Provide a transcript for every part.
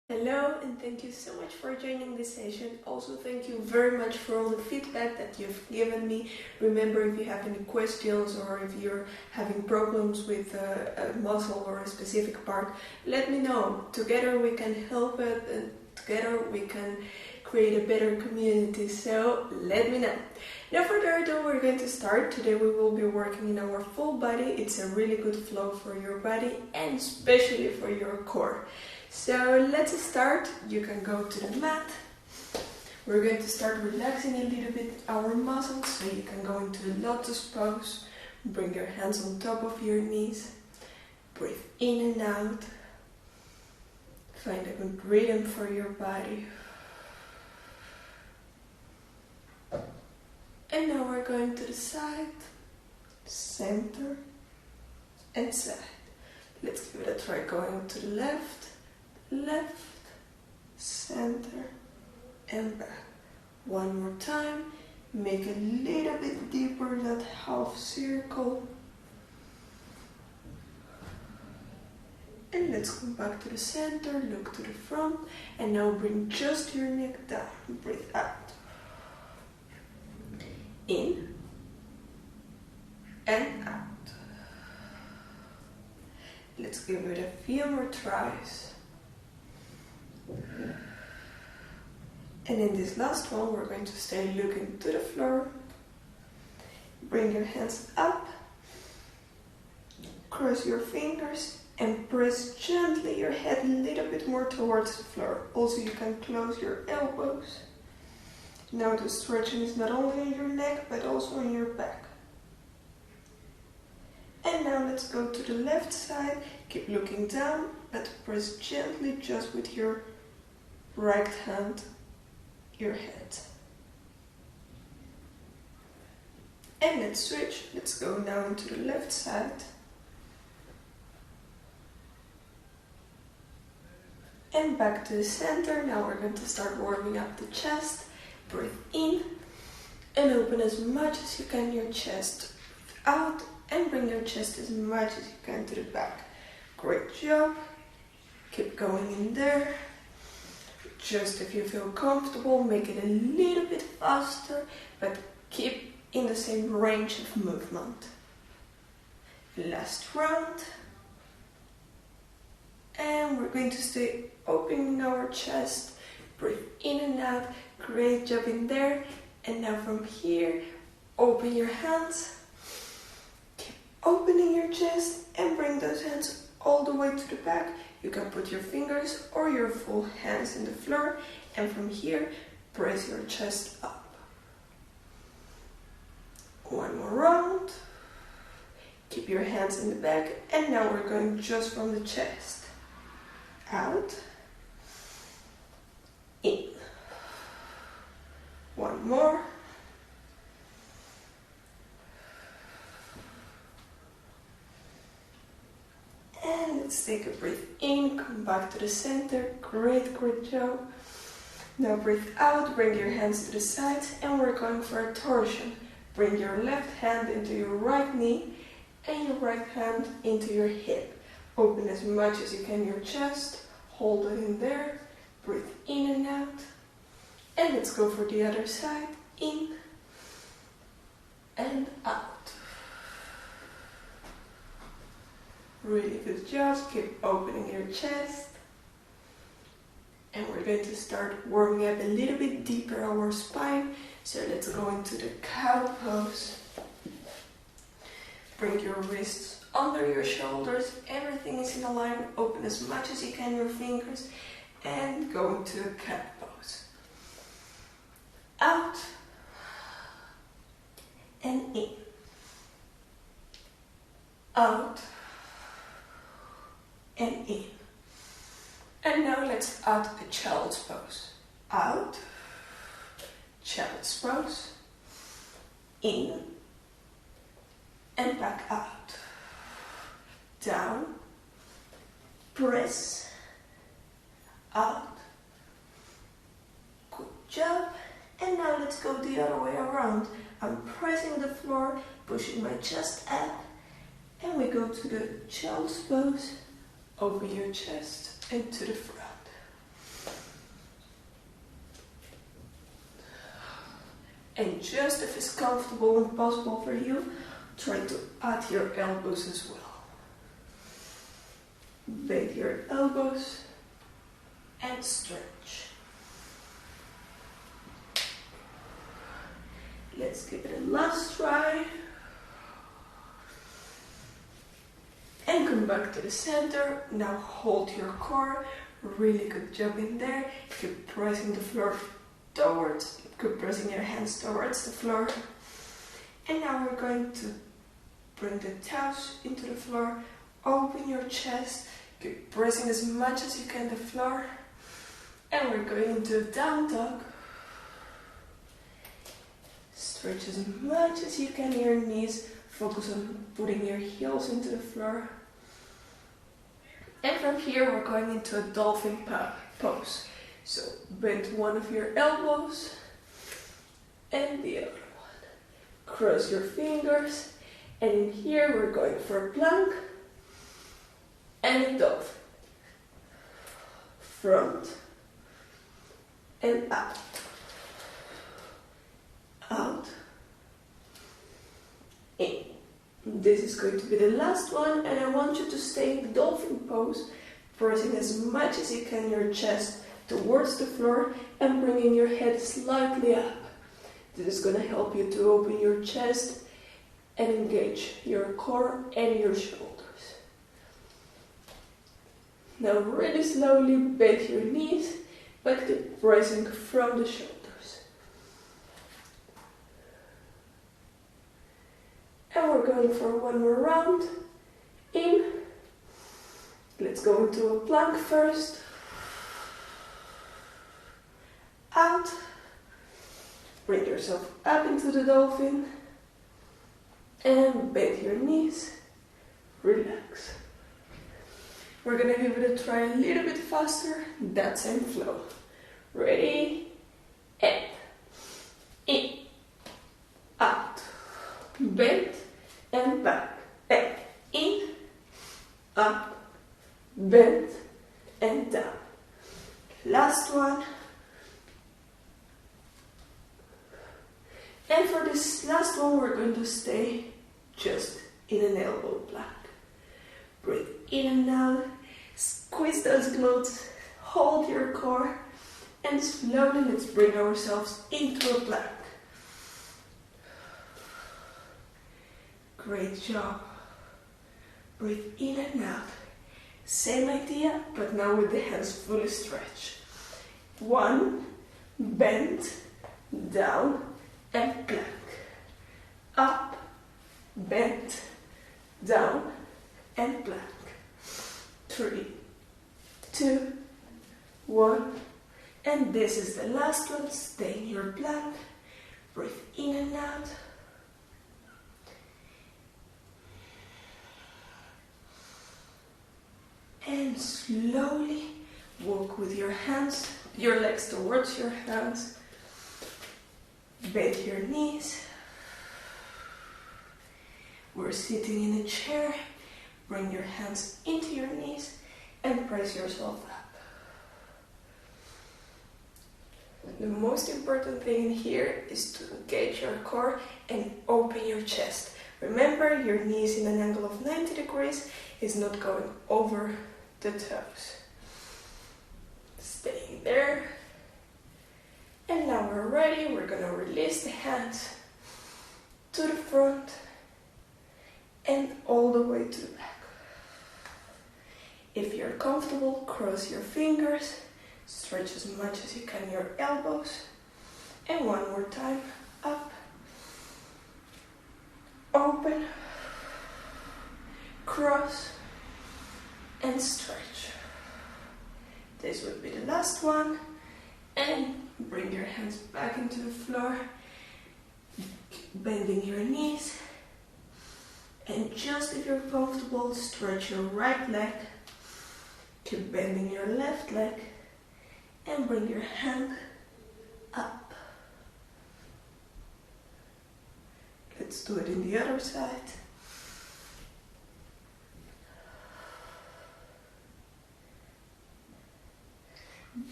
Hello, and thank you so much for joining this session. Also, thank you very much for all the feedback that you've given me. Remember, if you have any questions or if you're having problems with a muscle or a specific part, let me know. Together we can help it, and together we can create a better community. So let me know. No further ado, we're going to start. Today we will be working in our full body. It's a really good flow for your body and especially for your core. So let's start. You can go to the mat. We're going to start relaxing a little bit our muscles, so you can go into a lotus pose. Bring your hands on top of your knees. Breathe in and out. Find a good rhythm for your body. And now we're going to the side, center, and side. Let's give it a try going to the left, center, and back. One more time. Make a little bit deeper that half circle. And let's come back to the center, look to the front, and now bring just your neck down. Breathe out. In and out. Let's give it a few more tries. And in this last one, we're going to stay looking to the floor. Bring your hands up. Cross your fingers and press gently your head a little bit more towards the floor. Also, you can close your elbows. Now the stretching is not only in your neck, but also in your back. And now let's go to the left side. Keep looking down, but press gently just with your right hand, your head. And let's switch. Let's go now into the left side. And back to the center. Now we're going to start warming up the chest. Breathe in and open as much as you can your chest. Out and bring your chest as much as you can to the back. Great job. Keep going in there. Just if you feel comfortable, make it a little bit faster, but keep in the same range of movement. Last round. And we're going to stay opening our chest. Breathe in and out. Great job in there. And now from here, open your hands. Keep opening your chest and bring those hands all the way to the back. You can put your fingers or your full hands in the floor. And from here, press your chest up. One more round. Keep your hands in the back. And now we're going just from the chest. Out. In. One more. And let's take a breath in, come back to the center. Great job. Now breathe out, bring your hands to the sides, and we're going for a torsion. Bring your left hand into your right knee and your right hand into your hip. Open as much as you can your chest. Hold it in there. Breathe in and out. And let's go for the other side. In and out. Really good job. Keep opening your chest. And we're going to start warming up a little bit deeper our spine. So let's go into the cow pose. Bring your wrists under your shoulders. Everything is in a line. Open as much as you can your fingers. And go into a cat pose. Out and in. Out and in. And now let's add a child's pose. Out, child's pose, in, and back out. Down, press, out. Good job. And now let's go the other way around. I'm pressing the floor, pushing my chest up, and we go to the child's pose. Open your chest and to the front. And just if it's comfortable and possible for you, try to add your elbows as well. Bend your elbows and stretch. Let's give it a last try. And come back to the center. Now hold your core. Really good job in there. Keep pressing the floor towards, keep pressing your hands towards the floor. And now we're going to bring the toes into the floor. Open your chest. Keep pressing as much as you can the floor. And we're going into a down dog. Stretch as much as you can your knees. Focus on putting your heels into the floor. And from here we're going into a dolphin pose. So bend one of your elbows and the other one. Cross your fingers. And in here we're going for a plank and a dolphin. Front and out. Out. In. This is going to be the last one, and I want you to stay in the dolphin pose, pressing as much as you can your chest towards the floor and bringing your head slightly up. This is going to help you to open your chest and engage your core and your shoulders. Now really slowly bend your knees, but keep pressing from the shoulders. And we're going for one more round. In. Let's go into a plank first. Out. Bring yourself up into the dolphin. And bend your knees. Relax. We're gonna give it a try a little bit faster. That same flow. Ready? And. In. Out. Bend. And back, and in, up, bend, and down. Last one. And for this last one, we're going to stay just in an elbow plank. Breathe in and out, squeeze those glutes, hold your core, and slowly let's bring ourselves into a plank. Great job. Breathe in and out. Same idea, but now with the hands fully stretched. One, bend, down, and plank. Up, bend, down, and plank. 3, 2, 1. And this is the last one. Stay in your plank. Breathe in and out. And slowly walk with your hands, your legs towards your hands. Bend your knees. We're sitting in a chair. Bring your hands into your knees and press yourself up. The most important thing in here is to engage your core and open your chest. Remember, your knees in an angle of 90 degrees is not going over the toes. Staying there. And now we're ready. We're going to release the hands to the front and all the way to the back. If you're comfortable, cross your fingers, stretch as much as you can your elbows, and one more time, up, open, cross, and stretch. This will be the last one, and bring your hands back into the floor, bending your knees, and just if you're comfortable, stretch your right leg, keep bending your left leg, and bring your hand up. Let's do it in the other side.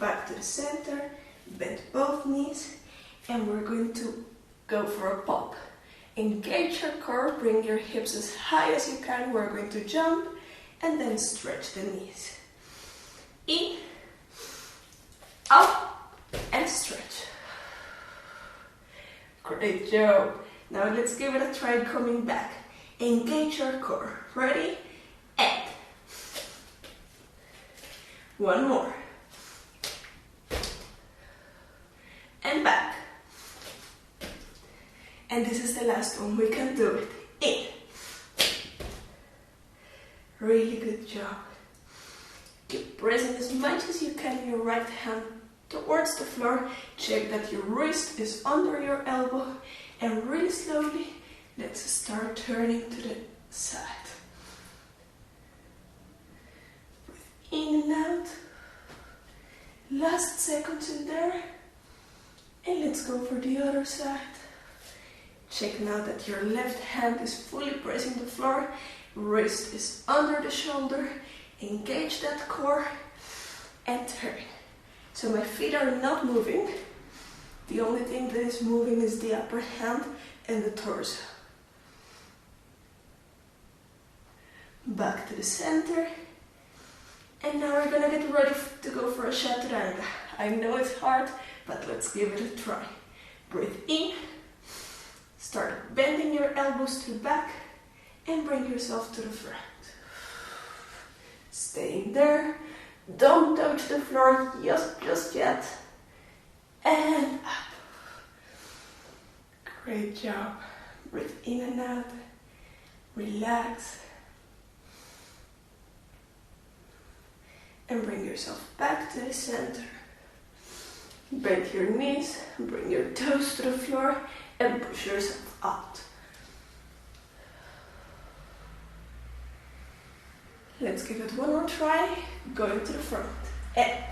Back to the center, bend both knees, and we're going to go for a pop. Engage your core, bring your hips as high as you can. We're going to jump and then stretch the knees. In, up, and stretch. Great job. Now let's give it a try coming back. Engage your core. Ready? And. One more. And back. And this is the last one. We can do it. In. Really good job. Keep pressing as much as you can your right hand towards the floor. Check that your wrist is under your elbow. And really slowly, let's start turning to the side. Breathe in and out. Last seconds in there. And let's go for the other side. Check now that your left hand is fully pressing the floor. Wrist is under the shoulder. Engage that core and turn. So my feet are not moving. The only thing that is moving is the upper hand and the torso. Back to the center. And now we're gonna get ready to go for a chaturanga. I know it's hard, but let's give it a try. Breathe in. Start bending your elbows to the back and bring yourself to the front. Stay there. Don't touch the floor just yet. And up. Great job. Breathe in and out. Relax. And bring yourself back to the center. Bend your knees, bring your toes to the floor and push yourself out. Let's give it one more try. Going to the front. And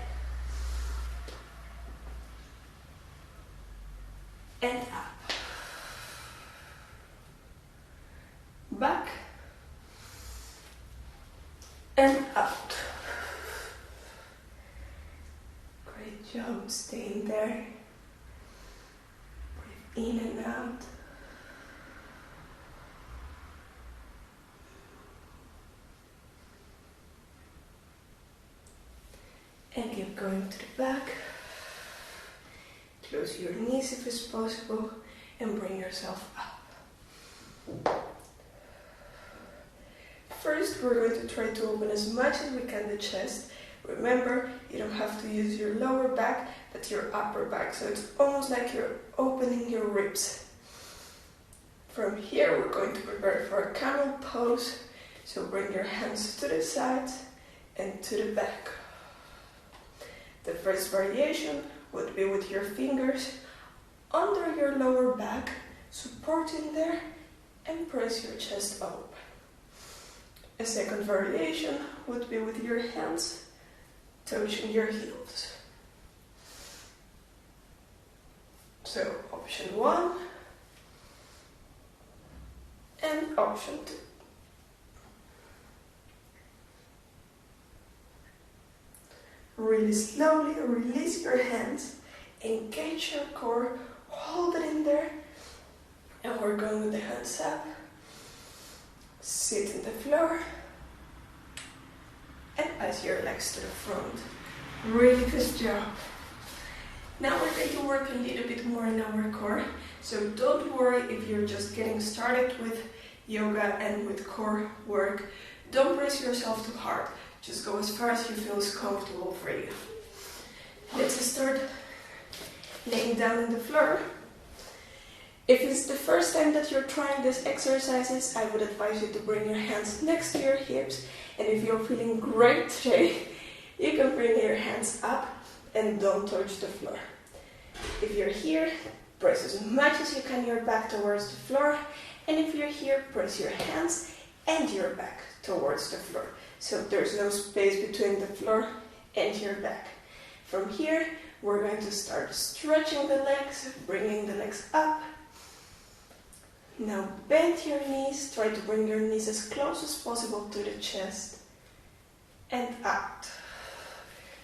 up. Back. And out. Great job staying there. Breathe in and out. And keep going to the back. Close your knees if it's possible and bring yourself up. First, we're going to try to open as much as we can the chest. Remember, you don't have to use your lower back, but your upper back. So it's almost like you're opening your ribs. From here, we're going to prepare for a camel pose. So bring your hands to the sides and to the back. The first variation would be with your fingers under your lower back, supporting there, and press your chest open. A second variation would be with your hands touching your heels. So option 1 and option 2. Really slowly release your hands, engage your core, hold it in there, and we're going with the hands up. Sit in the floor and pass your legs to the front. Really good job. Now we're going to work a little bit more in our core, so don't worry if you're just getting started with yoga and with core work. Don't press yourself too hard. Just go as far as you feel is comfortable for you. Let's start laying down on the floor. If it's the first time that you're trying these exercises, I would advise you to bring your hands next to your hips. And if you're feeling great today, you can bring your hands up and don't touch the floor. If you're here, press as much as you can your back towards the floor. And if you're here, press your hands and your back towards the floor. So there's no space between the floor and your back. From here, we're going to start stretching the legs, bringing the legs up. Now bend your knees, try to bring your knees as close as possible to the chest and out.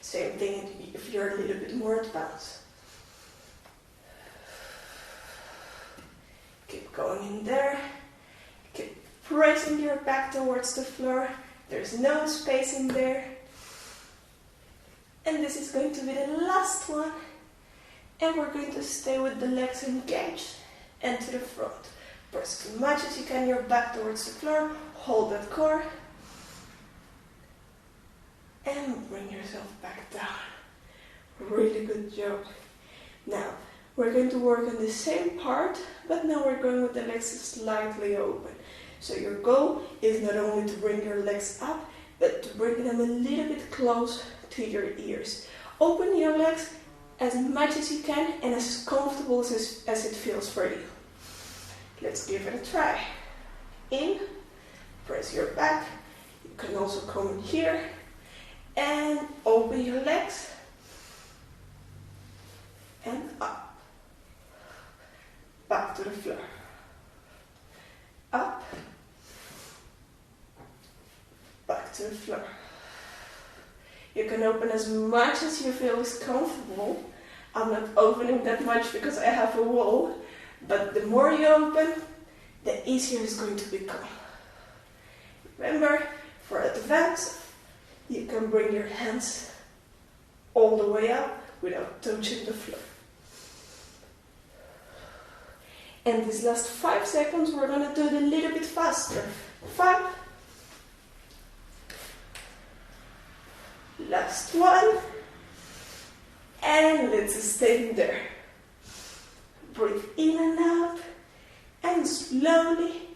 Same thing if you're a little bit more advanced. Going in there. Keep pressing your back towards the floor. There's no space in there. And this is going to be the last one. And we're going to stay with the legs engaged and to the front. Press as much as you can your back towards the floor. Hold that core. And bring yourself back down. Really good job. Now, we're going to work on the same part, but now we're going with the legs slightly open. So your goal is not only to bring your legs up, but to bring them a little bit close to your ears. Open your legs as much as you can and as comfortable as it feels for you. Let's give it a try. In, press your back. You can also come in here and open your legs and up. Back to the floor. Up. Back to the floor. You can open as much as you feel is comfortable. I'm not opening that much because I have a wall, but the more you open, the easier it's going to become. Remember, for advance, you can bring your hands all the way up without touching the floor. And these last 5 seconds, we're going to do it a little bit faster. 5. Last one. And let's stay there. Breathe in and out. And slowly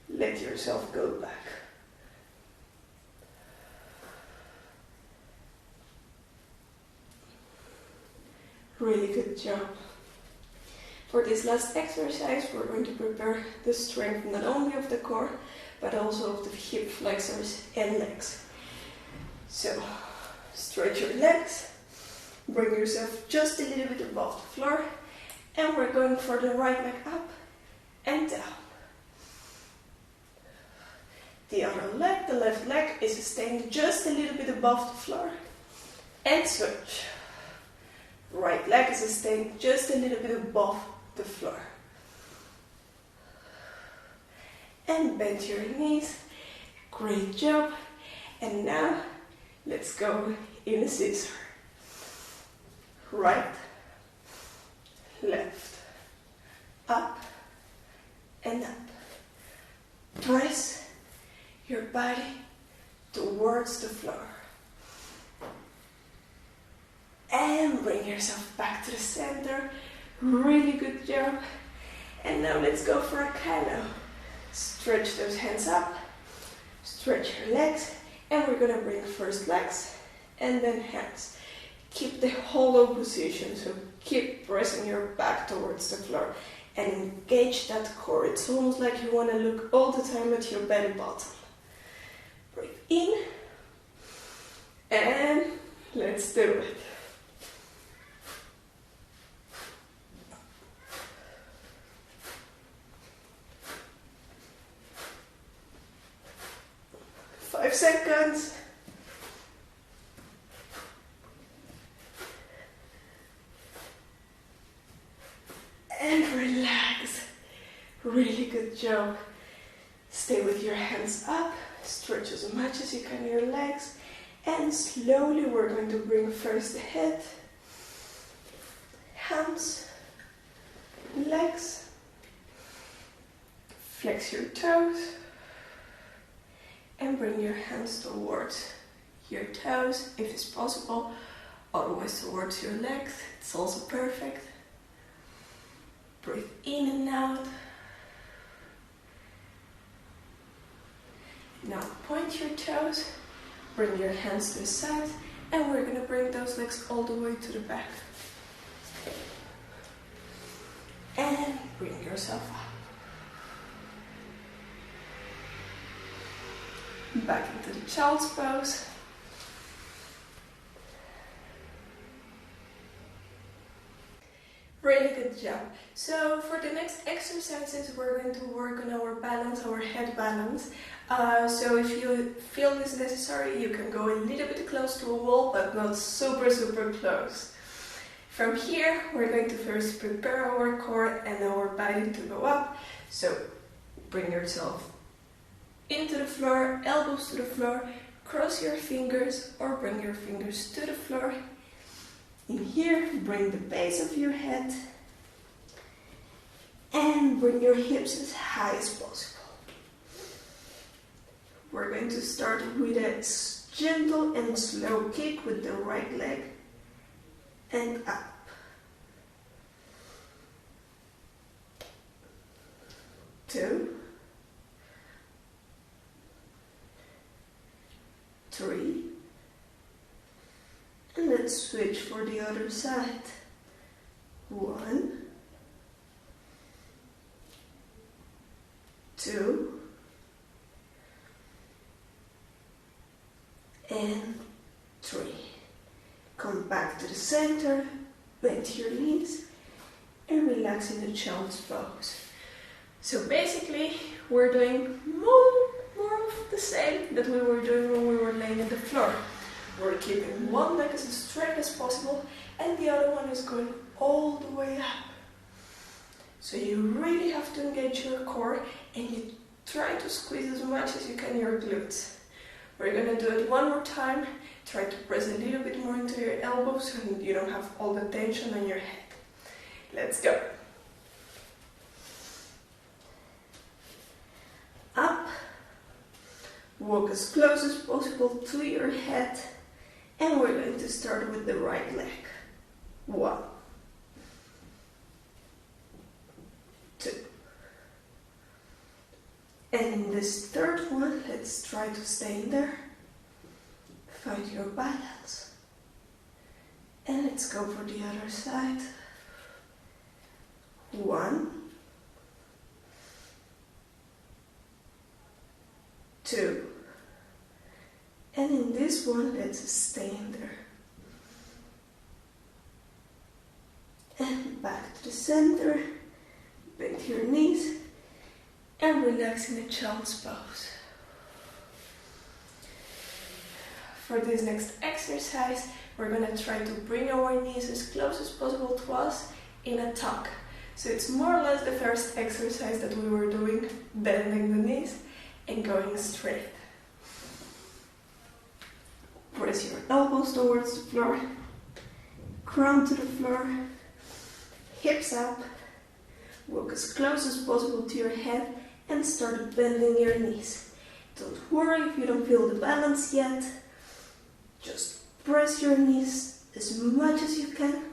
let yourself go back. Really good job. For this last exercise, we're going to prepare the strength not only of the core, but also of the hip flexors and legs. So, stretch your legs, bring yourself just a little bit above the floor, and we're going for the right leg up and down. The other leg, the left leg, is staying just a little bit above the floor, and switch. Right leg is staying just a little bit above the floor. And bend your knees. Great job. And now, let's go in a scissor. Right, left, up and up. Press your body towards the floor. And bring yourself back to the center. Really good job. And now let's go for a kano. Stretch those hands up. Stretch your legs. And we're going to bring first legs and then hands. Keep the hollow position. So keep pressing your back towards the floor. And engage that core. It's almost like you want to look all the time at your belly button. Breathe in. And let's do it. Seconds. And relax. Really good job. Stay with your hands up. Stretch as much as you can your legs. And slowly we're going to bring first the head, hands, legs. Flex your toes. And bring your hands towards your toes, if it's possible, otherwise towards your legs, it's also perfect. Breathe in and out. Now point your toes, bring your hands to the side, and we're going to bring those legs all the way to the back. And bring yourself up. Back into the child's pose. Really good job. So for the next exercises, we're going to work on our balance, our head balance. So if you feel this necessary, you can go a little bit close to a wall, but not super close. From here, we're going to first prepare our core and our body to go up. So bring yourself into the floor, elbows to the floor, cross your fingers or bring your fingers to the floor. In here, bring the base of your head and bring your hips as high as possible. We're going to start with a gentle and slow kick with the right leg and up. 2, 3, and let's switch for the other side. 1, 2, and 3. Come back to the center, bend your knees, and relax in the child's pose. So basically, we're doing more of the same that we were doing when we were laying on the floor. We're keeping one leg as straight as possible, and the other one is going all the way up. So you really have to engage your core, and you try to squeeze as much as you can your glutes. We're going to do it one more time. Try to press a little bit more into your elbows so you don't have all the tension on your head. Let's go. Up. Walk as close as possible to your head. And we're going to start with the right leg. 1, 2. And in this third one, let's try to stay in there. Find your balance. And let's go for the other side. 1, 2. And in this one, let's stay in there. And back to the center. Bend your knees. And relax in a child's pose. For this next exercise, we're going to try to bring our knees as close as possible to us in a tuck. So it's more or less the first exercise that we were doing, bending the knees and going straight. Press your elbows towards the floor, crown to the floor, hips up, walk as close as possible to your head and start bending your knees. Don't worry if you don't feel the balance yet. Just press your knees as much as you can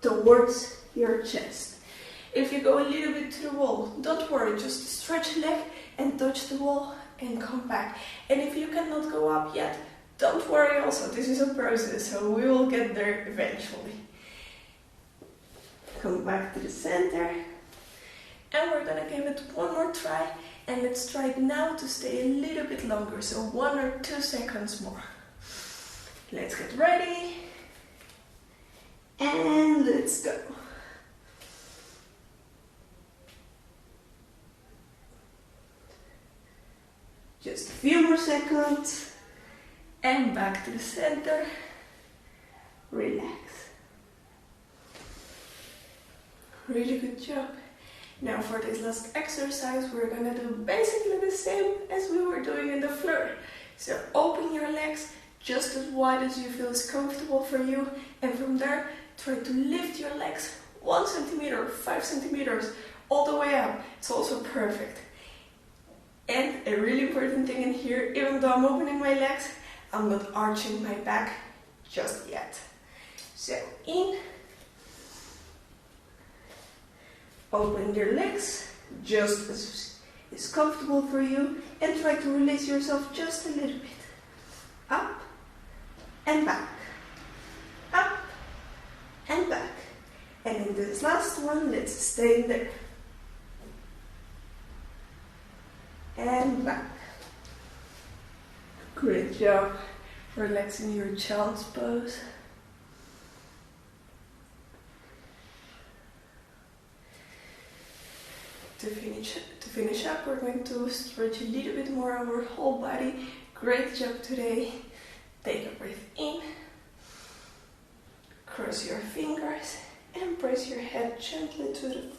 towards your chest. If you go a little bit to the wall, don't worry, just stretch leg and touch the wall and come back. And if you cannot go up yet, don't worry also, this is a process, so we will get there eventually. Come back to the center. And we're gonna give it one more try. And let's try it now to stay a little bit longer, so 1 or 2 seconds more. Let's get ready. And let's go. Just a few more seconds. And back to the center. Relax. Really good job. Now for this last exercise, we're gonna do basically the same as we were doing in the floor. So open your legs just as wide as you feel is comfortable for you. And from there, try to lift your legs 1 centimeter, 5 centimeters, all the way up. It's also perfect. And a really important thing in here, even though I'm opening my legs, I'm not arching my back just yet. So in, open your legs just as is comfortable for you and try to release yourself just a little bit. Up and back, up and back. And in this last one, let's stay in there. And back. Great job. Relaxing your child's pose. To finish up, we're going to stretch a little bit more our whole body. Great job today. Take a breath in. Cross your fingers and press your head gently to the front.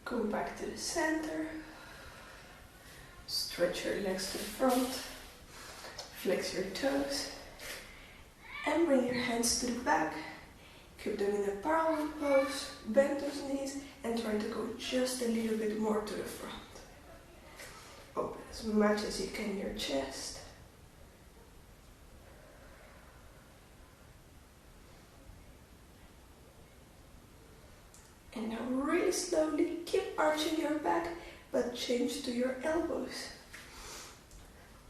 Come back to the center. Stretch your legs to the front. Flex your toes. And bring your hands to the back. Keep them in a parallel pose. Bend those knees and try to go just a little bit more to the front. Open as much as you can your chest. And now really slowly keep arching your back, but change to your elbows.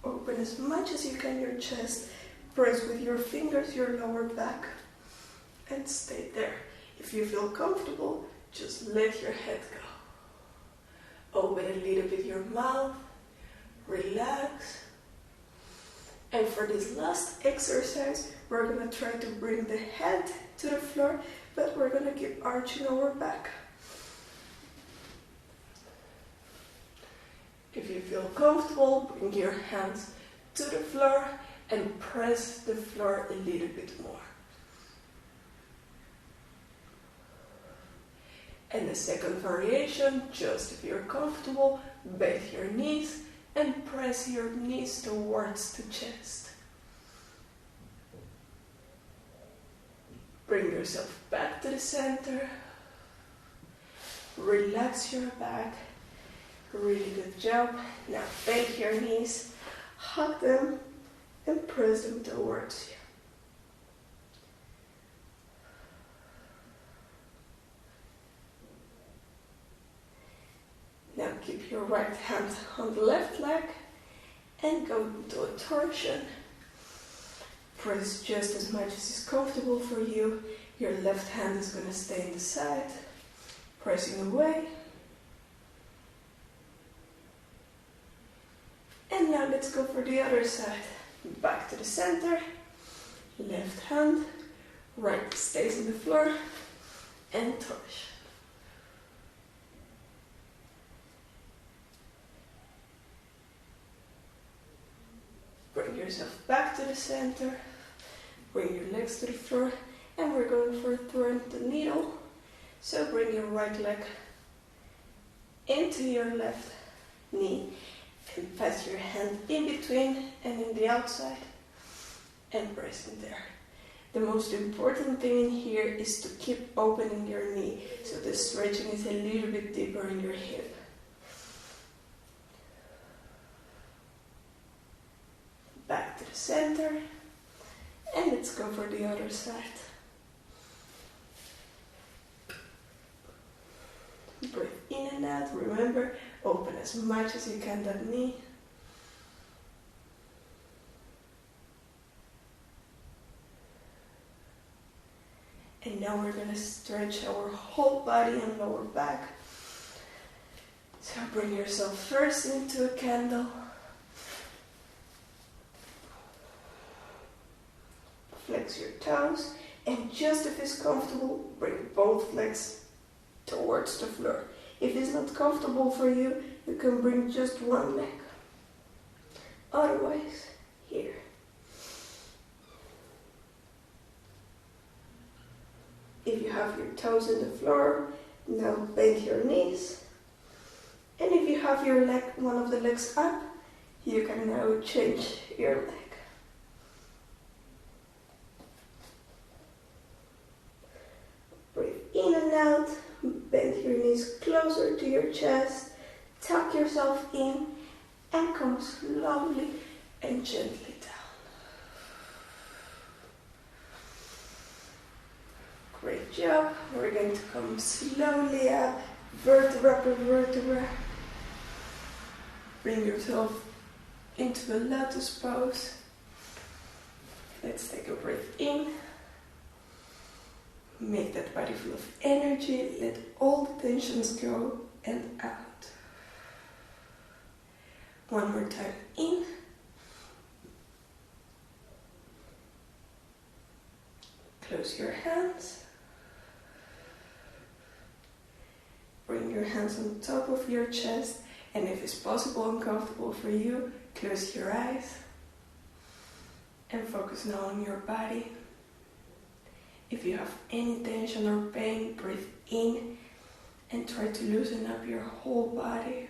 Open as much as you can your chest. Press with your fingers your lower back. And stay there. If you feel comfortable, just let your head go. Open a little bit your mouth. Relax. And for this last exercise, we're going to try to bring the head to the floor, but we're going to keep arching our back. If you feel comfortable, bring your hands to the floor and press the floor a little bit more. And the second variation, just if you're comfortable, bend your knees and press your knees towards the chest. Bring yourself back to the center. Relax your back. Really good job. Now bend your knees, hug them, and press them towards you. Now keep your right hand on the left leg and go into a torsion. Press just as much as is comfortable for you. Your left hand is going to stay in the side, pressing away. And now let's go for the other side. Back to the center, left hand, right stays on the floor, and torsion. Bring yourself back to the center, bring your legs to the floor, and we're going for a turn the needle. So bring your right leg into your left knee and pass your hand in between and in the outside and press in there. The most important thing in here is to keep opening your knee so the stretching is a little bit deeper in your hip. Back to the center, and let's go for the other side. Breathe in and out. Remember, open as much as you can that knee. And now we're going to stretch our whole body and lower back. So bring yourself first into a candle. Flex your toes, and just if it's comfortable, bring both legs towards the floor. If it's not comfortable for you, you can bring just one leg. Otherwise, here. If you have your toes in the floor, now bend your knees. And if you have your leg, one of the legs up, you can now change your leg. Breathe in and out, bend your knees closer to your chest, tuck yourself in, and come slowly and gently down. Great job. We're going to come slowly up, vertebra per vertebra. Bring yourself into a lotus pose. Let's take a breath in. Make that body full of energy. Let all the tensions go and out. One more time in. Close your hands. Bring your hands on top of your chest, and if it's possible and comfortable for you, close your eyes and focus now on your body. If you have any tension or pain, breathe in And try to loosen up your whole body.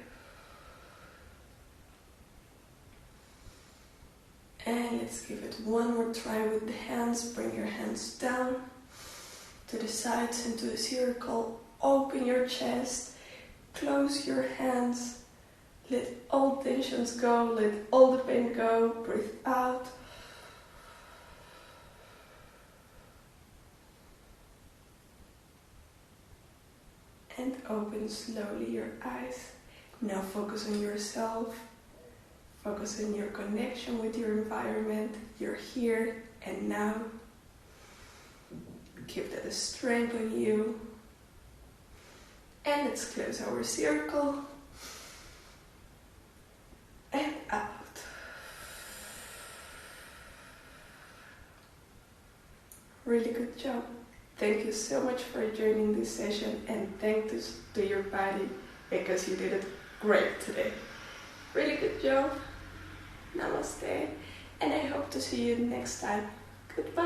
And let's give it one more try with the hands. Bring your hands down to the sides into a circle. Open your chest. Close your hands. Let all tensions go. Let all the pain go. Breathe out. And open slowly your eyes. Now focus on yourself. Focus on your connection with your environment. You're here and now. Give that a strength on you. And let's close our circle. And out. Really good job. Thank you so much for joining this session, and thanks to your body because you did it great today. Really good job. Namaste. And I hope to see you next time. Goodbye.